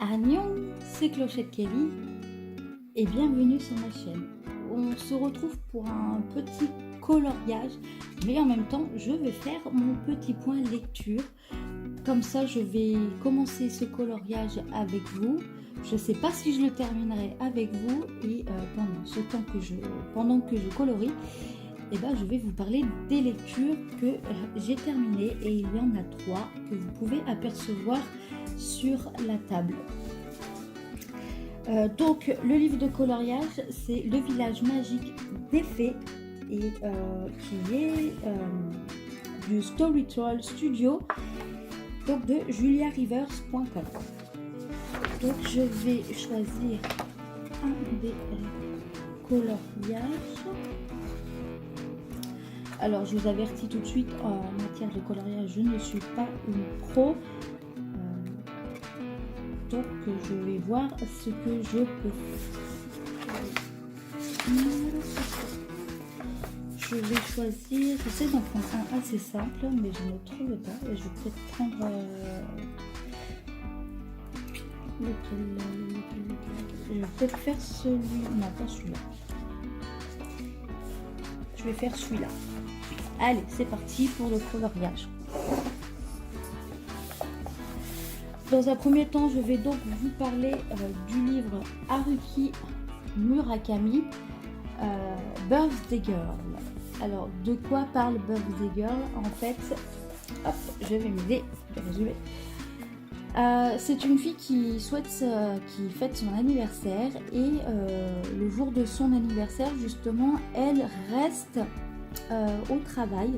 Agnon, c'est Clochette Kelly et bienvenue sur ma chaîne. On se retrouve pour un petit coloriage, mais en même temps je vais faire mon petit point lecture. Comme ça je vais commencer ce coloriage avec vous. Je ne sais pas si je le terminerai avec vous et pendant que je colorie, je vais vous parler des lectures que j'ai terminées et il y en a 3 que vous pouvez apercevoir sur la table. Donc le livre de coloriage, c'est Le village magique des fées et qui est du Story Troll Studio, donc de juliarivers.com. Donc je vais choisir un des coloriages. Alors je vous avertis tout de suite, en matière de coloriage, je ne suis pas une pro. Donc je vais voir ce que je peux faire. Je vais choisir, j'essaie d'en prendre un assez simple, mais je ne trouve pas. Et je vais peut-être prendre lequel. Je vais peut-être faire celui, non pas celui-là. Je vais faire celui-là. Allez, c'est parti pour le coloriage. Dans un premier temps, je vais donc vous parler du livre Haruki Murakami, Birthday Girl. Alors, de quoi parle Birthday Girl? En fait, hop, je vais m'aider, je vais résumer. C'est une fille qui fête son anniversaire et le jour de son anniversaire, justement, elle reste au travail.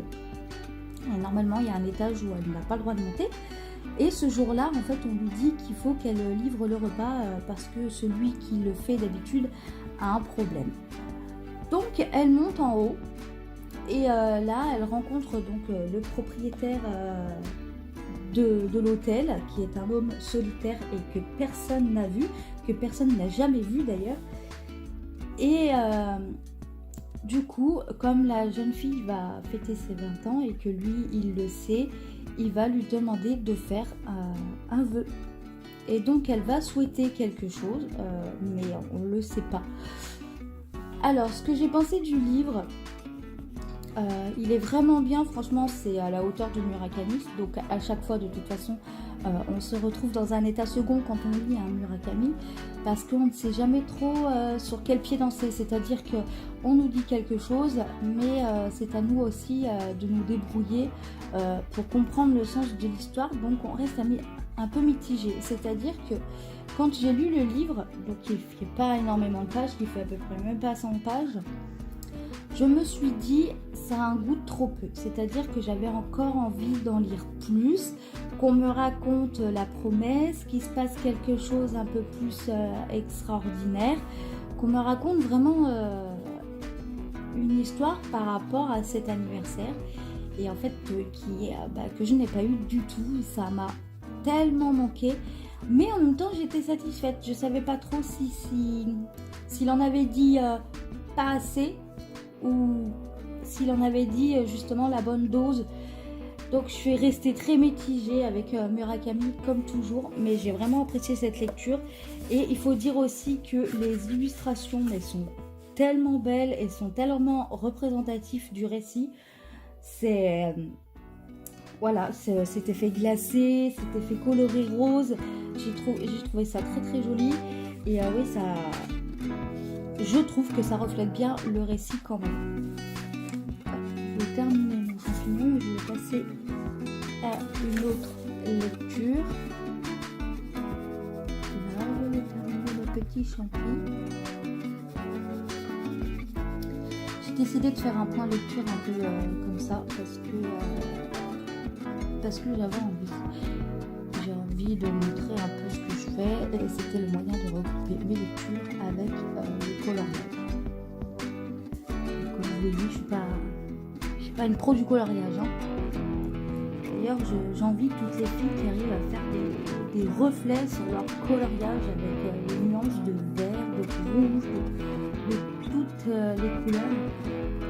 Et normalement, il y a un étage où elle n'a pas le droit de monter. Et ce jour-là, en fait, on lui dit qu'il faut qu'elle livre le repas parce que celui qui le fait d'habitude a un problème. Donc, elle monte en haut et là, elle rencontre donc le propriétaire de l'hôtel, qui est un homme solitaire et que personne n'a vu, que personne n'a jamais vu d'ailleurs. Et du coup, comme la jeune fille va fêter ses 20 ans et que lui, il le sait, il va lui demander de faire un vœu. Et donc, elle va souhaiter quelque chose, mais on ne le sait pas. Alors, ce que j'ai pensé du livre, il est vraiment bien. Franchement, c'est à la hauteur de Murakami. Donc, à chaque fois, de toute façon, on se retrouve dans un état second quand on lit un Murakami, parce qu'on ne sait jamais trop sur quel pied danser. C'est-à-dire qu'on nous dit quelque chose, mais c'est à nous aussi de nous débrouiller pour comprendre le sens de l'histoire. Donc on reste un peu mitigé. C'est-à-dire que quand j'ai lu le livre, donc qui ne fait pas énormément de pages, qui fait à peu près même pas 100 pages, je me suis dit, ça a un goût de trop peu. C'est-à-dire que j'avais encore envie d'en lire plus, qu'on me raconte la promesse, qu'il se passe quelque chose un peu plus extraordinaire, qu'on me raconte vraiment une histoire par rapport à cet anniversaire. Et en fait, que je n'ai pas eu du tout. Ça m'a tellement manqué. Mais en même temps, j'étais satisfaite. Je ne savais pas trop s'il en avait dit pas assez, ou s'il en avait dit justement la bonne dose. Donc je suis restée très mitigée avec Murakami comme toujours, mais j'ai vraiment apprécié cette lecture. Et il faut dire aussi que les illustrations, elles sont tellement belles et sont tellement représentatives du récit. Voilà, cet effet glacé, cet effet coloré rose, j'ai trouvé ça très très joli. Et oui, je trouve que ça reflète bien le récit quand même. Je vais terminer mon champignon et je vais passer à une autre lecture. Là, je vais terminer le petit champignon. J'ai décidé de faire un point lecture un peu comme ça parce que j'avais envie. J'ai envie de montrer un peu ce que je fais et c'était le moyen de regrouper mes lectures avec le coloriage. Comme vous voyez, je suis pas une pro du coloriage. Hein. D'ailleurs, j'envie toutes les filles qui arrivent à faire des reflets sur leur coloriage avec les nuances de vert, de rouge, de toutes les couleurs.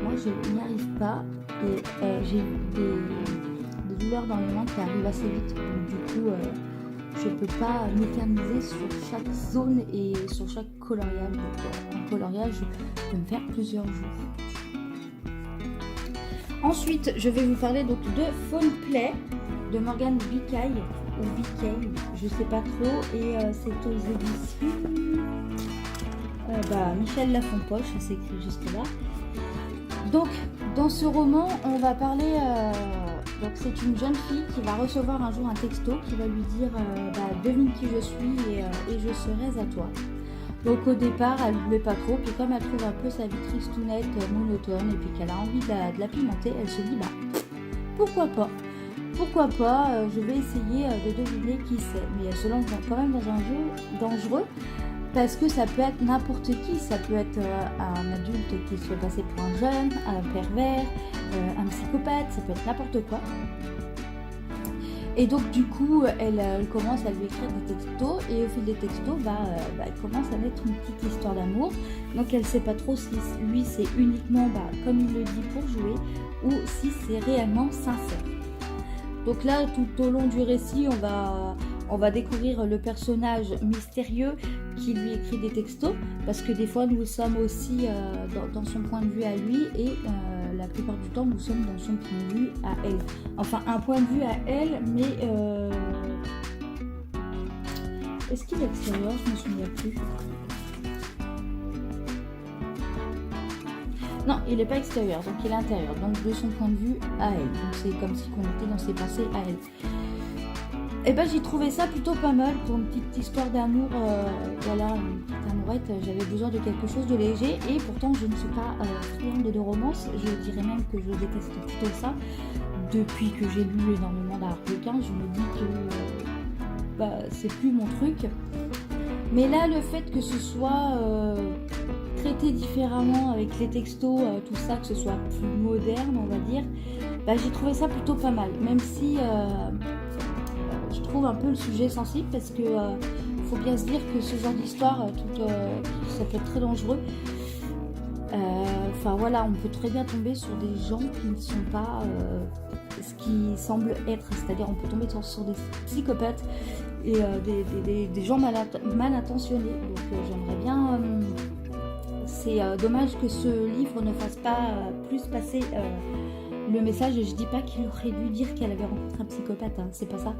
Moi, je n'y arrive pas et j'ai des douleurs dans les mains qui arrivent assez vite. Donc, du coup, je peux pas m'éterniser sur chaque zone et sur chaque coloriage. Donc, un coloriage peut me faire plusieurs jours. Ensuite, je vais vous parler donc de Fawn Play de Morgane Bicay ou Bicay, je sais pas trop, et c'est aux éditions Michel Lafonpoche, c'est écrit juste là. Donc, dans ce roman, on va parler. Donc, c'est une jeune fille qui va recevoir un jour un texto qui va lui dire devine qui je suis et je serai à toi. Donc, au départ, elle ne voulait pas trop, puis comme elle trouve un peu sa vie tristounette, monotone, et puis qu'elle a envie de la pimenter, elle se dit pourquoi pas. Pourquoi pas, je vais essayer de deviner qui c'est. Mais elle se lance quand même dans un jeu dangereux. Parce que ça peut être n'importe qui, ça peut être un adulte qui se fait passer pour un jeune, un pervers, un psychopathe, ça peut être n'importe quoi. Et donc du coup, elle commence à lui écrire des textos et au fil des textos, elle commence à mettre une petite histoire d'amour. Donc elle ne sait pas trop si lui c'est uniquement, comme il le dit, pour jouer ou si c'est réellement sincère. Donc là, tout au long du récit, on va découvrir le personnage mystérieux qui lui écrit des textos, parce que des fois nous sommes aussi dans son point de vue à lui et la plupart du temps nous sommes dans son point de vue à elle. Enfin, un point de vue à elle, mais est-ce qu'il est extérieur? Je me souviens plus. Non, il n'est pas extérieur, donc il est intérieur, donc de son point de vue à elle. Donc c'est comme si on était dans ses pensées à elle. Et j'ai trouvé ça plutôt pas mal pour une petite histoire d'amour, une petite amourette. J'avais besoin de quelque chose de léger et pourtant je ne suis pas friande de romance. Je dirais même que je déteste plutôt ça. Depuis que j'ai lu énormément d'Arlequin, je me dis que c'est plus mon truc. Mais là, le fait que ce soit traité différemment avec les textos, tout ça, que ce soit plus moderne, on va dire, j'ai trouvé ça plutôt pas mal. Même si je trouve un peu le sujet sensible parce que faut bien se dire que ce genre d'histoire, ça peut être très dangereux. On peut très bien tomber sur des gens qui ne sont pas ce qui semble être, c'est-à-dire on peut tomber sur des psychopathes et des gens mal intentionnés. Donc j'aimerais bien. C'est dommage que ce livre ne fasse pas plus passer le message. Je dis pas qu'il aurait dû dire qu'elle avait rencontré un psychopathe, hein, c'est pas ça.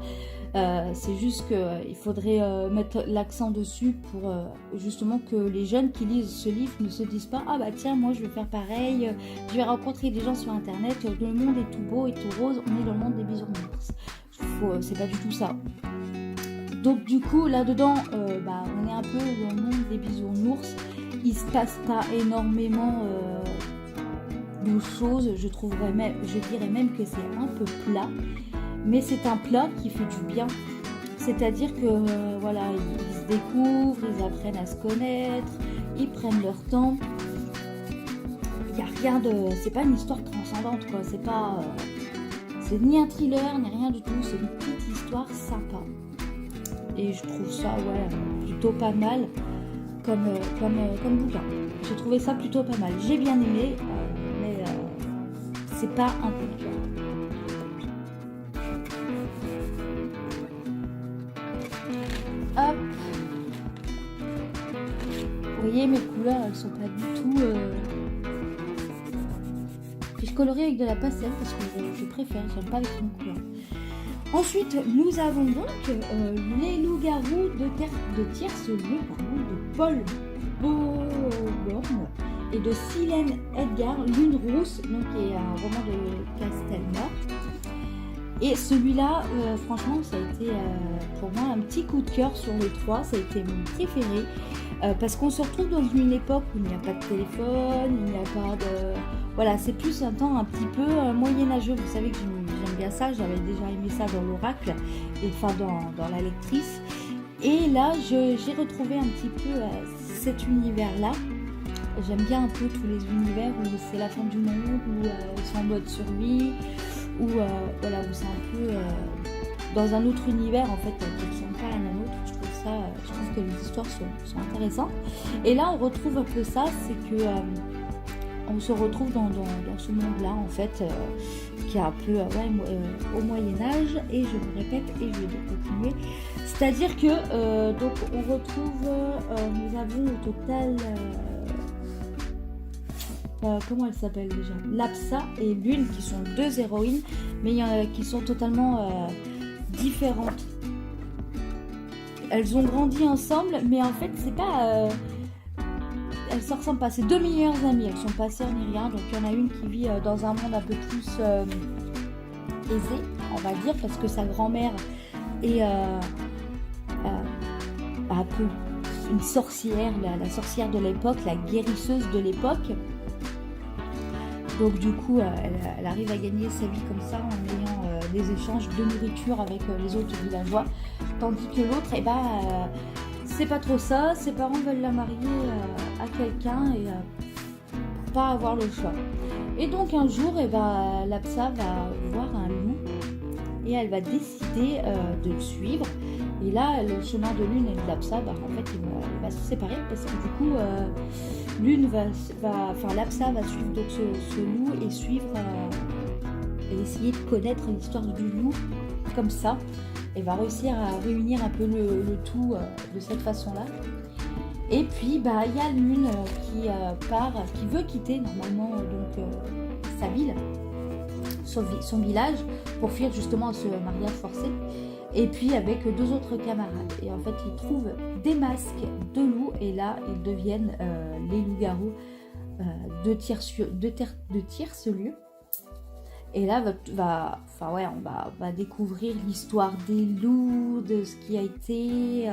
C'est juste qu'il faudrait mettre l'accent dessus pour justement que les jeunes qui lisent ce livre ne se disent pas tiens, moi je vais faire pareil, je vais rencontrer des gens sur internet, le monde est tout beau et tout rose, on est dans le monde des bisounours. C'est pas du tout ça. Donc du coup là-dedans, on est un peu dans le monde des bisounours. Il se passe pas énormément de choses, je dirais même que c'est un peu plat, mais c'est un plat qui fait du bien. C'est-à-dire que ils se découvrent, ils apprennent à se connaître, ils prennent leur temps. Il y a rien c'est pas une histoire transcendante quoi, c'est ni un thriller ni rien du tout, c'est une petite histoire sympa. Et je trouve ça plutôt pas mal comme bouquin. J'ai trouvé ça plutôt pas mal. J'ai bien aimé, mais c'est pas un coup de cœur. Hop. Vous voyez, mes couleurs, elles sont pas du tout. Puis je colorie avec de la pastel parce que je préfère, j'aime pas les crayons de couleur. Ensuite, nous avons donc Les loups-garous de tierce lieu, de Paul Beauborne et de Silène Edgar, Lune rousse, donc qui est un roman de Castelnau. Et celui-là, franchement, ça a été pour moi un petit coup de cœur sur les trois, ça a été mon préféré. Parce qu'on se retrouve dans une époque où il n'y a pas de téléphone, il n'y a pas de... Voilà, c'est plus un temps un petit peu moyenâgeux. Vous savez que j'aime bien ça, j'avais déjà aimé ça dans l'Oracle, et enfin dans la lectrice. Et là, j'ai retrouvé un petit peu cet univers-là. J'aime bien un peu tous les univers où c'est la fin du monde, où ils sont en mode survie, où c'est un peu dans un autre univers en fait, qui ne ressemble pas à un autre. Je trouve que les histoires sont intéressantes. Et là, on retrouve un peu ça, c'est que on se retrouve dans ce monde-là, en fait, qui est un peu au Moyen-Âge, et je me répète et je vais continuer. C'est-à-dire que donc on retrouve, nous avons au total, comment elle s'appelle déjà, Lapsa et Lune, qui sont deux héroïnes, mais qui sont totalement différentes. Elles ont grandi ensemble, mais en fait c'est pas, elles se ressemblent pas, c'est deux meilleures amies, elles sont pas sœurs ni rien, donc il y en a une qui vit dans un monde un peu plus aisé, on va dire, parce que sa grand-mère est un peu une sorcière, la sorcière de l'époque, la guérisseuse de l'époque. Donc du coup, elle arrive à gagner sa vie comme ça en ayant des échanges de nourriture avec les autres villageois. Tandis que l'autre, c'est pas trop ça. Ses parents veulent la marier à quelqu'un et pour pas avoir le choix. Et donc un jour, Lapsa va voir un loup et elle va décider de le suivre. Et là, le chemin de Lune et de Lapsa, en fait, il va se séparer parce que du coup, Lapsa va suivre donc ce loup et suivre et essayer de connaître l'histoire du loup comme ça, et va réussir à réunir un peu le tout de cette façon-là. Et puis, il y a Lune qui veut quitter normalement donc sa ville, son village, pour fuir justement ce mariage forcé. Et puis avec deux autres camarades. Et en fait, ils trouvent des masques de loups. Et là, ils deviennent les loups-garous de Tierce-Lieu. Et là, on va découvrir l'histoire des loups, de ce qui a été.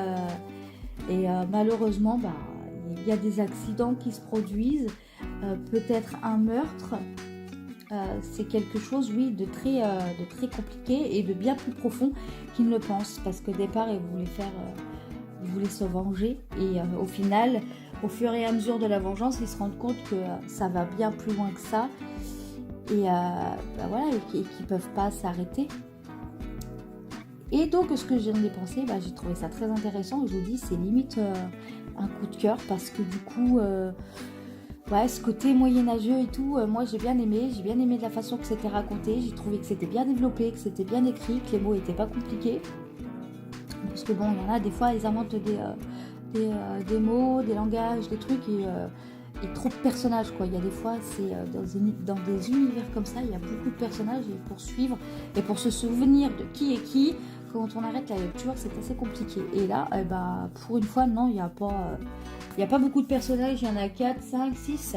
Malheureusement, il y a des accidents qui se produisent. Peut-être un meurtre. C'est quelque chose, oui, de très compliqué et de bien plus profond qu'il ne le pense, parce qu'au départ, il voulait se venger, et au final, au fur et à mesure de la vengeance, il se rend compte que ça va bien plus loin que ça, et qu'ils ne peuvent pas s'arrêter. Et donc, ce que j'en ai pensé, j'ai trouvé ça très intéressant, et je vous dis, c'est limite un coup de cœur, parce que du coup... ce côté moyenâgeux et tout, moi j'ai bien aimé de la façon que c'était raconté, j'ai trouvé que c'était bien développé, que c'était bien écrit, que les mots n'étaient pas compliqués. Parce que il y en a des fois, ils inventent des mots, des langages, des trucs et trop de personnages, quoi. Il y a des fois, c'est dans des univers comme ça, il y a beaucoup de personnages, et pour suivre et pour se souvenir de qui est qui, quand on arrête la lecture, c'est assez compliqué. Et là, pour une fois, non, il n'y a pas beaucoup de personnages, il y en a 4, 5, 6,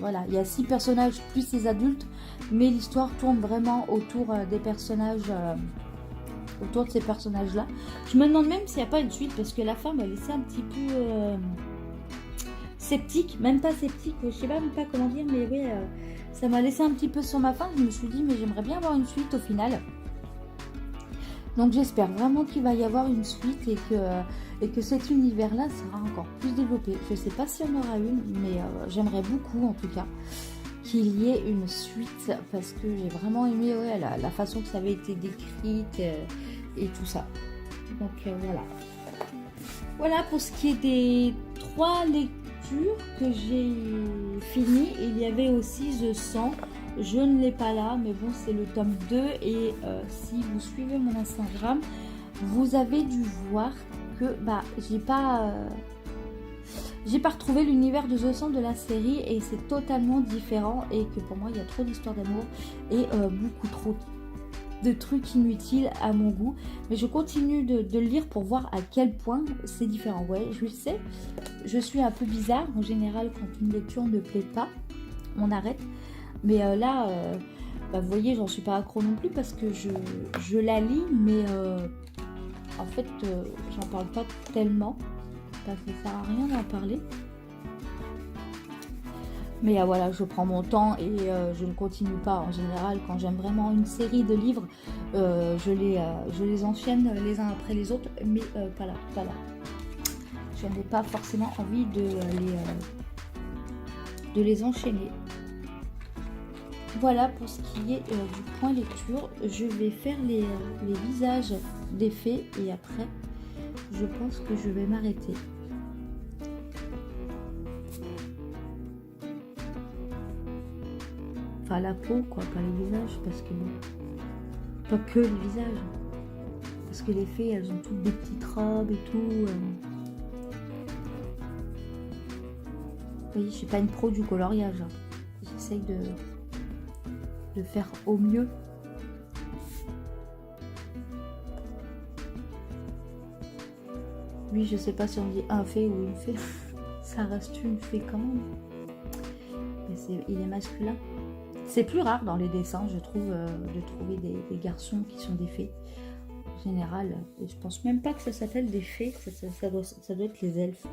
voilà. Il y a 6 personnages plus les adultes, mais l'histoire tourne vraiment autour des personnages, autour de ces personnages-là. Je me demande même s'il n'y a pas une suite, parce que la fin m'a laissé un petit peu sceptique, même pas sceptique, je sais même pas comment dire, mais oui, ça m'a laissé un petit peu sur ma faim. Je me suis dit, mais j'aimerais bien avoir une suite au final. Donc j'espère vraiment qu'il va y avoir une suite et que cet univers-là sera encore plus développé. Je ne sais pas si on aura une, mais j'aimerais beaucoup en tout cas qu'il y ait une suite, parce que j'ai vraiment aimé la façon que ça avait été décrite et tout ça. Donc voilà. Voilà pour ce qui est des 3 lectures que j'ai finies. Il y avait aussi The 100. Je ne l'ai pas là, mais bon, c'est le tome 2. Et si vous suivez mon Instagram, vous avez dû voir que j'ai pas retrouvé l'univers de The 100 de la série, et c'est totalement différent, et que pour moi, il y a trop d'histoires d'amour et beaucoup trop de trucs inutiles à mon goût. Mais je continue de le lire pour voir à quel point c'est différent. Ouais, je le sais, je suis un peu bizarre. En général, quand une lecture ne plaît pas, on arrête. Mais là, vous voyez, j'en suis pas accro non plus, parce que je la lis, mais en fait, j'en parle pas tellement, parce que ça sert à rien d'en parler. Mais voilà, je prends mon temps et je ne continue pas. En général, quand j'aime vraiment une série de livres, je les enchaîne les uns après les autres, mais pas là. Je n'ai pas forcément envie de les enchaîner. Voilà pour ce qui est du point lecture. Je vais faire les visages des fées, et après, je pense que je vais m'arrêter. Enfin la peau quoi, pas les visages, parce que bon, pas que les visages. Parce que les fées, elles ont toutes des petites robes et tout. Vous voyez, je suis pas une pro du coloriage. Hein. J'essaye de faire au mieux. Oui, je sais pas si on dit un fée ou une fée. Ça reste une fée quand même. Mais il est masculin. C'est plus rare dans les dessins, je trouve, de trouver des garçons qui sont des fées. En général, je pense même pas que ça s'appelle des fées, ça doit être les elfes.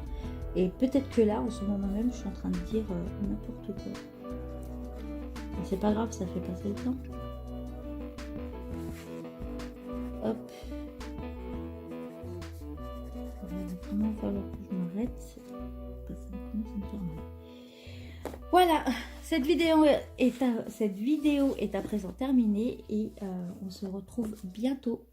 Et peut-être que là, en ce moment même, je suis en train de dire n'importe quoi. Mais c'est pas grave, ça fait passer le temps. Hop. Il va vraiment falloir que je m'arrête. Parce que ça commence à me faire mal. Voilà, cette vidéo est à présent terminée et on se retrouve bientôt